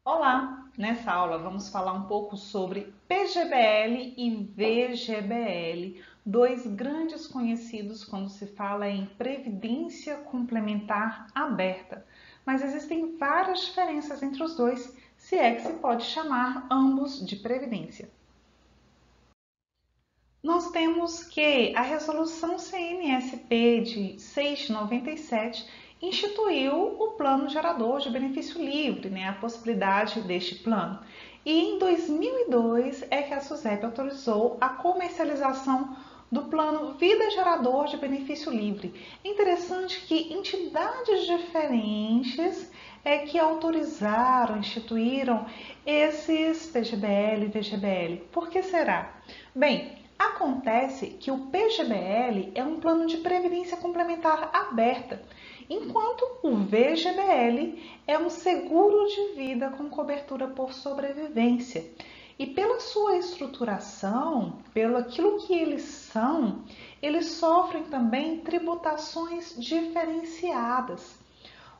Olá! Nessa aula vamos falar um pouco sobre PGBL e VGBL, dois grandes conhecidos quando se fala em previdência complementar aberta. Mas existem várias diferenças entre os dois, se é que se pode chamar ambos de previdência. Nós temos que a resolução CNSP de 6 de 97 instituiu o plano gerador de benefício livre, a possibilidade deste plano. E em 2002 é que a SUSEP autorizou a comercialização do plano Vida Gerador de Benefício Livre. É interessante que entidades diferentes que autorizaram, instituíram esses PGBL e VGBL. Por que será? Bem, acontece que o PGBL é um plano de previdência complementar aberta, enquanto o VGBL é um seguro de vida com cobertura por sobrevivência. E pela sua estruturação, pelo aquilo que eles sofrem também tributações diferenciadas.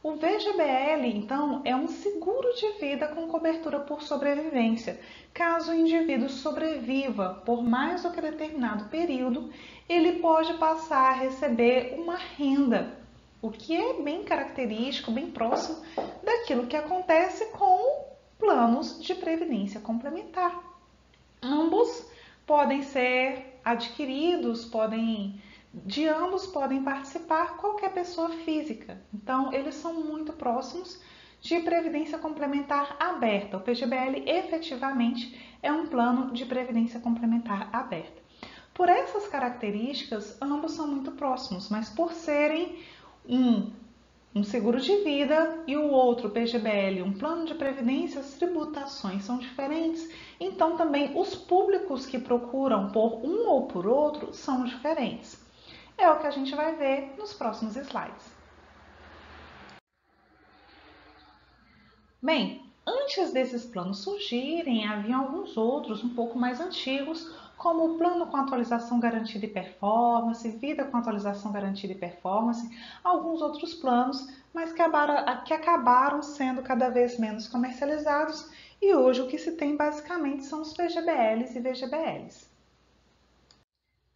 O VGBL, então, é um seguro de vida com cobertura por sobrevivência. Caso o indivíduo sobreviva por mais do que determinado período, ele pode passar a receber uma renda, o que é bem característico, bem próximo daquilo que acontece com planos de previdência complementar. Ambos podem ser adquiridos, de ambos podem participar qualquer pessoa física. Então, eles são muito próximos de previdência complementar aberta. O PGBL efetivamente é um plano de previdência complementar aberta. Por essas características, ambos são muito próximos, mas por serem um seguro de vida e o outro, PGBL, um plano de previdência, as tributações são diferentes, então também os públicos que procuram por um ou por outro são diferentes. É o que a gente vai ver nos próximos slides. Bem, antes desses planos surgirem, havia alguns outros um pouco mais antigos, como o Plano com Atualização Garantida e Performance, Vida com Atualização Garantida e Performance, alguns outros planos, mas que acabaram sendo cada vez menos comercializados e hoje o que se tem basicamente são os PGBLs e VGBLs.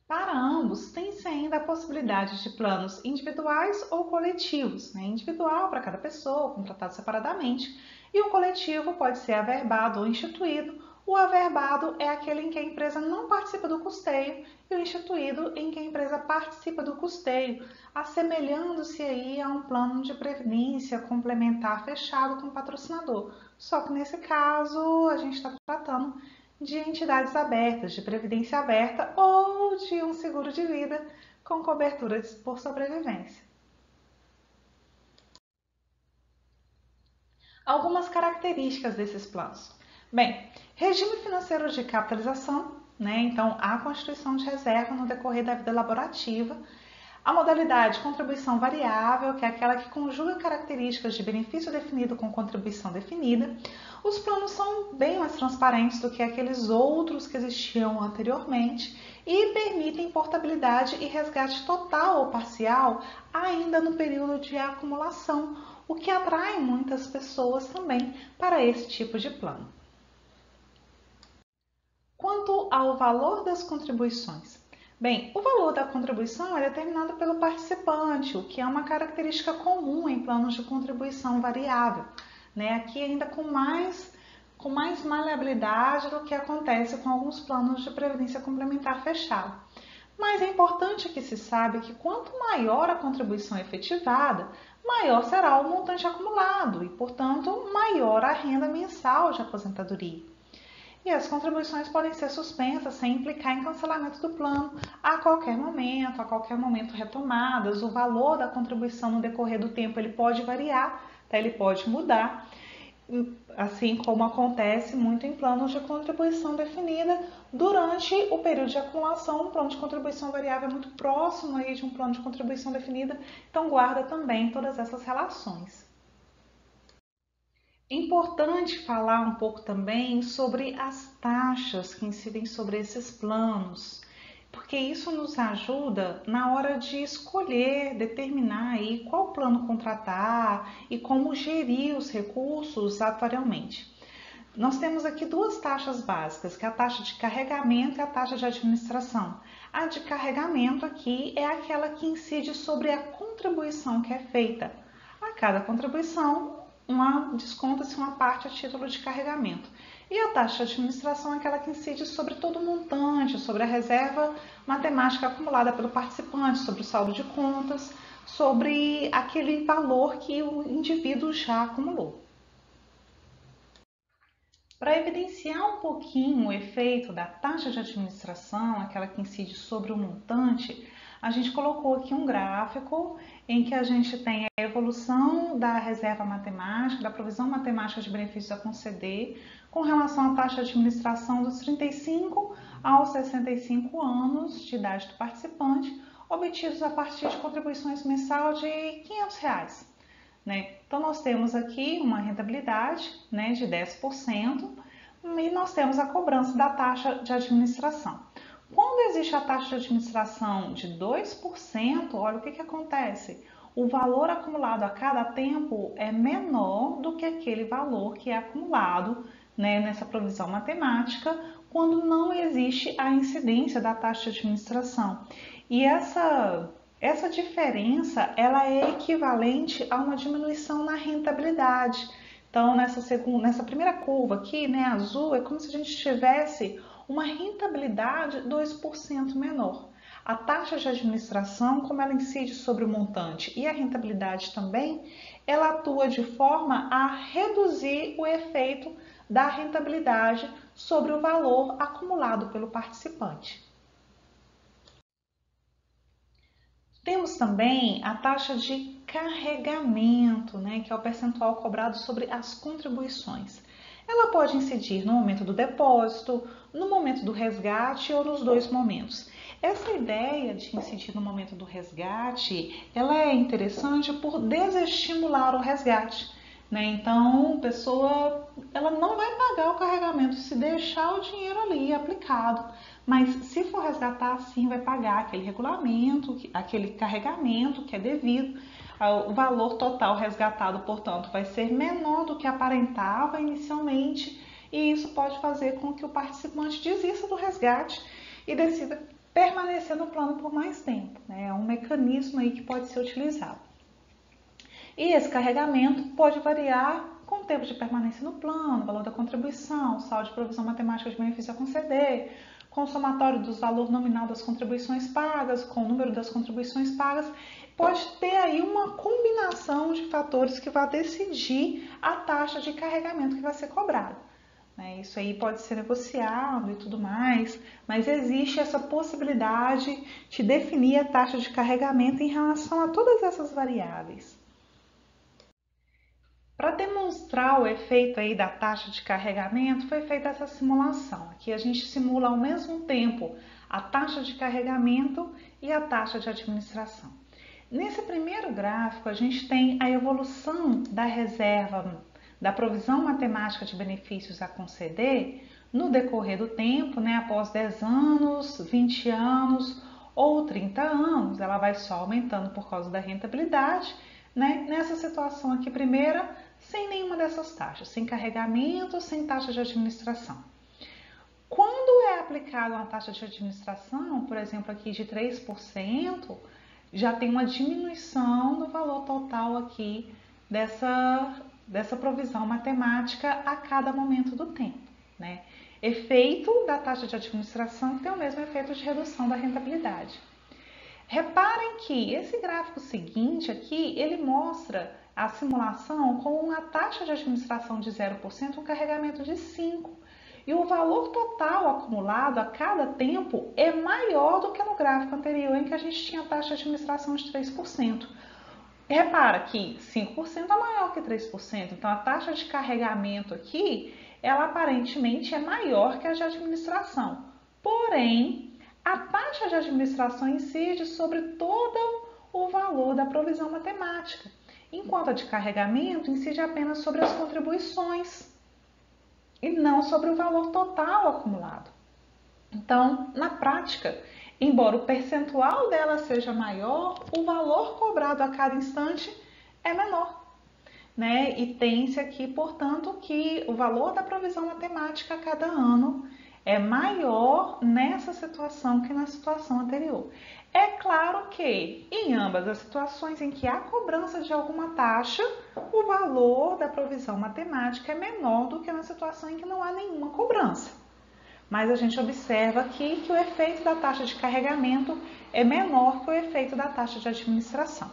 Para ambos, tem-se ainda a possibilidade de planos individuais ou coletivos, individual para cada pessoa, contratado separadamente, e o coletivo pode ser averbado ou instituído. O averbado é aquele em que a empresa não participa do custeio e o instituído em que a empresa participa do custeio, assemelhando-se aí a um plano de previdência complementar fechado com o patrocinador. Só que nesse caso a gente está tratando de entidades abertas, de previdência aberta ou de um seguro de vida com cobertura por sobrevivência. Algumas características desses planos. Bem, regime financeiro de capitalização, então a constituição de reserva no decorrer da vida laborativa, a modalidade contribuição variável, que é aquela que conjuga características de benefício definido com contribuição definida. Os planos são bem mais transparentes do que aqueles outros que existiam anteriormente e permitem portabilidade e resgate total ou parcial ainda no período de acumulação, o que atrai muitas pessoas também para esse tipo de plano. Quanto ao valor das contribuições, bem, o valor da contribuição é determinado pelo participante, o que é uma característica comum em planos de contribuição variável, aqui ainda com mais maleabilidade do que acontece com alguns planos de previdência complementar fechado. Mas é importante que se saiba que quanto maior a contribuição efetivada, maior será o montante acumulado e, portanto, maior a renda mensal de aposentadoria. E as contribuições podem ser suspensas sem implicar em cancelamento do plano a qualquer momento retomadas. O valor da contribuição no decorrer do tempo ele pode variar, ele pode mudar, assim como acontece muito em planos de contribuição definida durante o período de acumulação. Um plano de contribuição variável é muito próximo aí de um plano de contribuição definida, então guarda também todas essas relações. É importante falar um pouco também sobre as taxas que incidem sobre esses planos, porque isso nos ajuda na hora de escolher, determinar aí qual plano contratar e como gerir os recursos atuarialmente. Nós temos aqui duas taxas básicas, que é a taxa de carregamento e a taxa de administração. A de carregamento aqui é aquela que incide sobre a contribuição que é feita. A cada contribuição, desconta-se uma parte a título de carregamento. E a taxa de administração é aquela que incide sobre todo o montante, sobre a reserva matemática acumulada pelo participante, sobre o saldo de contas, sobre aquele valor que o indivíduo já acumulou. Para evidenciar um pouquinho o efeito da taxa de administração, aquela que incide sobre o montante, a gente colocou aqui um gráfico em que a gente tem a evolução da reserva matemática, da provisão matemática de benefícios a conceder, com relação à taxa de administração dos 35 aos 65 anos de idade do participante, obtidos a partir de contribuições mensal de R$ 500. Então, nós temos aqui uma rentabilidade de 10% e nós temos a cobrança da taxa de administração. Quando existe a taxa de administração de 2%, olha o que acontece. O valor acumulado a cada tempo é menor do que aquele valor que é acumulado nessa provisão matemática quando não existe a incidência da taxa de administração. E essa diferença ela é equivalente a uma diminuição na rentabilidade. Então, nessa primeira curva aqui, azul, é como se a gente tivesse uma rentabilidade 2% menor. A taxa de administração, como ela incide sobre o montante e a rentabilidade também, ela atua de forma a reduzir o efeito da rentabilidade sobre o valor acumulado pelo participante. Temos também a taxa de carregamento, que é o percentual cobrado sobre as contribuições. Ela pode incidir no momento do depósito, no momento do resgate ou nos dois momentos. Essa ideia de incidir no momento do resgate, ela é interessante por desestimular o resgate. Então, a pessoa ela não vai pagar o carregamento se deixar o dinheiro ali aplicado, mas se for resgatar, sim, vai pagar aquele regulamento, aquele carregamento que é devido. O valor total resgatado, portanto, vai ser menor do que aparentava inicialmente, e isso pode fazer com que o participante desista do resgate e decida permanecer no plano por mais tempo. É um mecanismo aí que pode ser utilizado. E esse carregamento pode variar com o tempo de permanência no plano, valor da contribuição, saldo de provisão matemática de benefício a conceder, com o somatório dos valores nominal das contribuições pagas, com o número das contribuições pagas. Pode ter aí uma combinação de fatores que vai decidir a taxa de carregamento que vai ser cobrada. Isso aí pode ser negociado e tudo mais, mas existe essa possibilidade de definir a taxa de carregamento em relação a todas essas variáveis. Para demonstrar o efeito aí da taxa de carregamento, foi feita essa simulação. Aqui a gente simula ao mesmo tempo a taxa de carregamento e a taxa de administração. Nesse primeiro gráfico, a gente tem a evolução da reserva da provisão matemática de benefícios a conceder no decorrer do tempo, após 10 anos, 20 anos ou 30 anos. Ela vai só aumentando por causa da rentabilidade. Nessa situação aqui, primeira, sem nenhuma dessas taxas, sem carregamento, sem taxa de administração. Quando é aplicada uma taxa de administração, por exemplo, aqui de 3%, já tem uma diminuição do valor total aqui dessa provisão matemática a cada momento do tempo. Efeito da taxa de administração tem o mesmo efeito de redução da rentabilidade. Reparem que esse gráfico seguinte aqui, ele mostra a simulação com uma taxa de administração de 0%, um carregamento de 5%. E o valor total acumulado a cada tempo é maior do que no gráfico anterior, em que a gente tinha a taxa de administração de 3%. Repara que 5% é maior que 3%, então a taxa de carregamento aqui, ela aparentemente é maior que a de administração. Porém, a taxa de administração incide sobre todo o valor da provisão matemática, enquanto a de carregamento incide apenas sobre as contribuições e não sobre o valor total acumulado. Então, na prática, embora o percentual dela seja maior, o valor cobrado a cada instante é menor. né? E tem-se aqui, portanto, que o valor da provisão matemática a cada ano é maior nessa situação que na situação anterior. É claro que em ambas as situações em que há cobrança de alguma taxa, o valor da provisão matemática é menor do que na situação em que não há nenhuma cobrança. Mas a gente observa aqui que o efeito da taxa de carregamento é menor que o efeito da taxa de administração,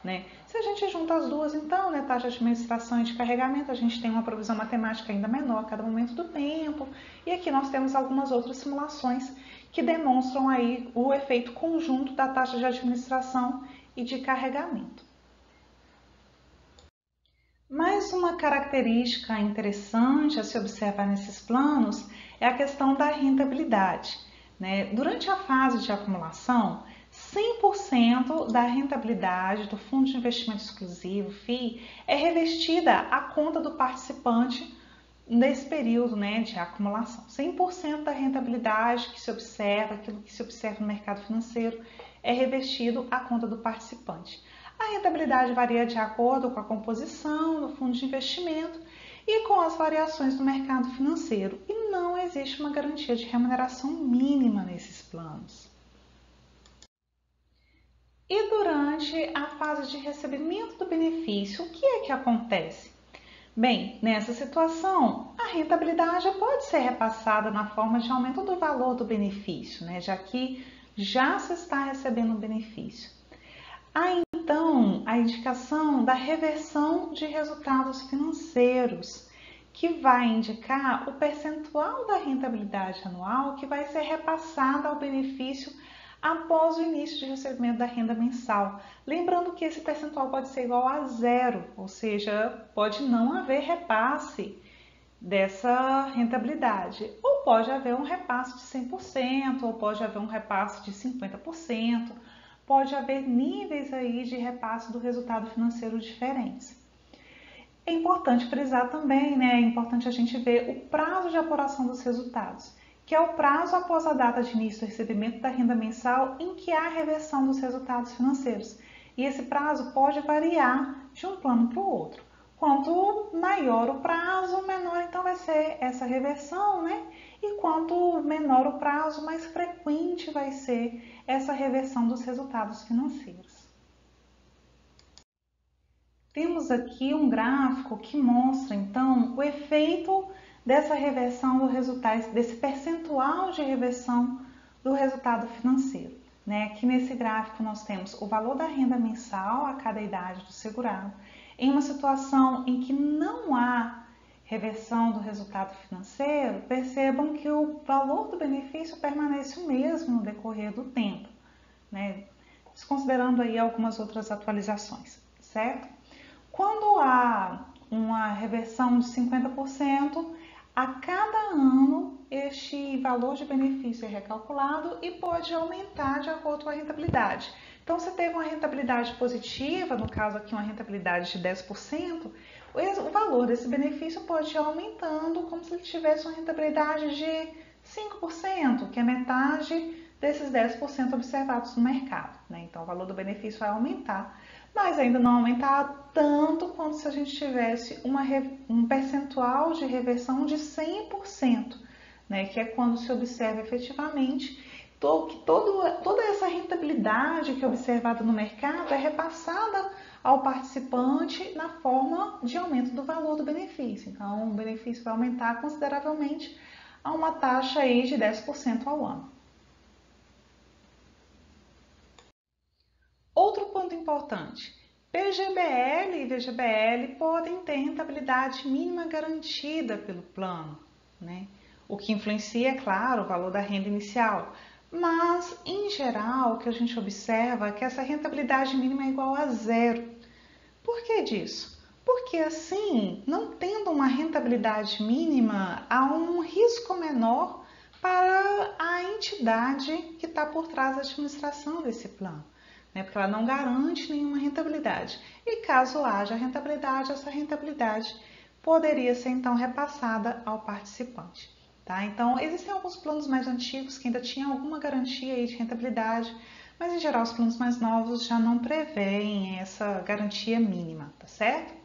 né? Se a gente junta as duas, então, né, taxa de administração e de carregamento, a gente tem uma provisão matemática ainda menor a cada momento do tempo. E aqui nós temos algumas outras simulações que demonstram aí o efeito conjunto da taxa de administração e de carregamento. Mais uma característica interessante a se observar nesses planos é a questão da rentabilidade, né? Durante a fase de acumulação, 100% da rentabilidade do Fundo de Investimento Exclusivo, FII, é revestida à conta do participante nesse período, né, de acumulação. 100% da rentabilidade que se observa, aquilo que se observa no mercado financeiro, é revestido à conta do participante. A rentabilidade varia de acordo com a composição do fundo de investimento e com as variações do mercado financeiro, e não existe uma garantia de remuneração mínima nesses planos. E durante a fase de recebimento do benefício, o que é que acontece? Bem, nessa situação, a rentabilidade pode ser repassada na forma de aumento do valor do benefício, né? Já que já se está recebendo o benefício. Há então a indicação da reversão de resultados financeiros, que vai indicar o percentual da rentabilidade anual que vai ser repassada ao benefício após o início de recebimento da renda mensal. Lembrando que esse percentual pode ser igual a zero, ou seja, pode não haver repasse dessa rentabilidade. Ou pode haver um repasse de 100%, ou pode haver um repasse de 50%, pode haver níveis aí de repasse do resultado financeiro diferentes. É importante frisar também, né? É importante a gente ver o prazo de apuração dos resultados, que é o prazo após a data de início do recebimento da renda mensal em que há reversão dos resultados financeiros. E esse prazo pode variar de um plano para o outro. Quanto maior o prazo, menor então vai ser essa reversão, né? E quanto menor o prazo, mais frequente vai ser essa reversão dos resultados financeiros. Temos aqui um gráfico que mostra então o efeito dessa reversão do resultado, desse percentual de reversão do resultado financeiro, né? Aqui nesse gráfico nós temos o valor da renda mensal a cada idade do segurado. Em uma situação em que não há reversão do resultado financeiro, percebam que o valor do benefício permanece o mesmo no decorrer do tempo, né? Desconsiderando aí algumas outras atualizações, certo? Quando há uma reversão de 50%, a cada ano este valor de benefício é recalculado e pode aumentar de acordo com a rentabilidade. Então, se teve uma rentabilidade positiva, no caso aqui uma rentabilidade de 10%, o valor desse benefício pode ir aumentando como se ele tivesse uma rentabilidade de 5%, que é metade desses 10% observados no mercado, né? Então, o valor do benefício vai aumentar, mas ainda não aumentar tanto quanto se a gente tivesse um percentual de reversão de 100%, né? Que é quando se observa efetivamente que toda essa rentabilidade que é observada no mercado é repassada ao participante na forma de aumento do valor do benefício. Então, o benefício vai aumentar consideravelmente a uma taxa aí de 10% ao ano. Outro ponto importante, PGBL e VGBL podem ter rentabilidade mínima garantida pelo plano, né? O que influencia, é claro, o valor da renda inicial. Mas, em geral, o que a gente observa é que essa rentabilidade mínima é igual a zero. Por que disso? Porque assim, não tendo uma rentabilidade mínima, há um risco menor para a entidade que está por trás da administração desse plano, né? Porque ela não garante nenhuma rentabilidade. E caso haja rentabilidade, essa rentabilidade poderia ser então repassada ao participante. Tá? Então, existem alguns planos mais antigos que ainda tinham alguma garantia aí de rentabilidade, mas em geral os planos mais novos já não prevêem essa garantia mínima, tá certo?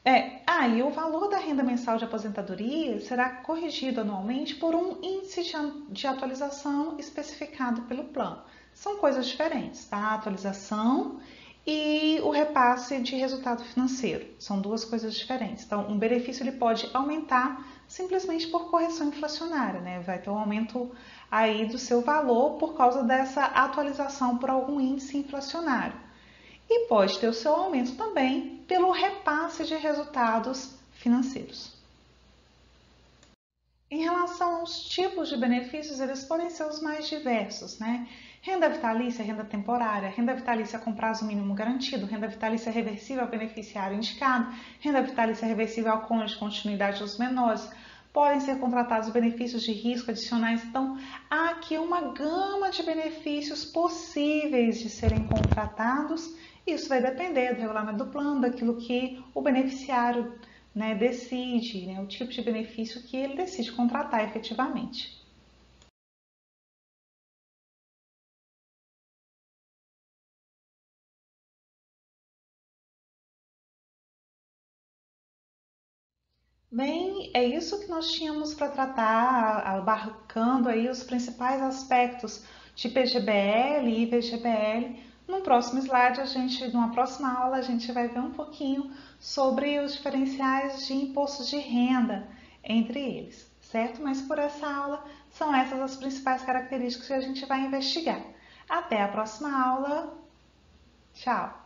E o valor da renda mensal de aposentadoria será corrigido anualmente por um índice de atualização especificado pelo plano. São coisas diferentes, tá? A atualização e o repasse de resultado financeiro. São duas coisas diferentes. Então, um benefício ele pode aumentar simplesmente por correção inflacionária, né? Vai ter um aumento aí do seu valor por causa dessa atualização por algum índice inflacionário. E pode ter o seu aumento também pelo repasse de resultados financeiros. Em relação aos tipos de benefícios, eles podem ser os mais diversos, né? Renda vitalícia, renda temporária, renda vitalícia com prazo mínimo garantido, renda vitalícia reversível ao beneficiário indicado, renda vitalícia reversível ao cônjuge de continuidade dos menores. Podem ser contratados benefícios de risco adicionais. Então, há aqui uma gama de benefícios possíveis de serem contratados. Isso vai depender do regulamento do plano, daquilo que o beneficiário, né, decide, né, o tipo de benefício que ele decide contratar efetivamente. Bem, é isso que nós tínhamos para tratar, abarcando aí os principais aspectos de PGBL e VGBL. No próximo slide, numa próxima aula, a gente vai ver um pouquinho sobre os diferenciais de impostos de renda entre eles, certo? Mas por essa aula, são essas as principais características que a gente vai investigar. Até a próxima aula. Tchau!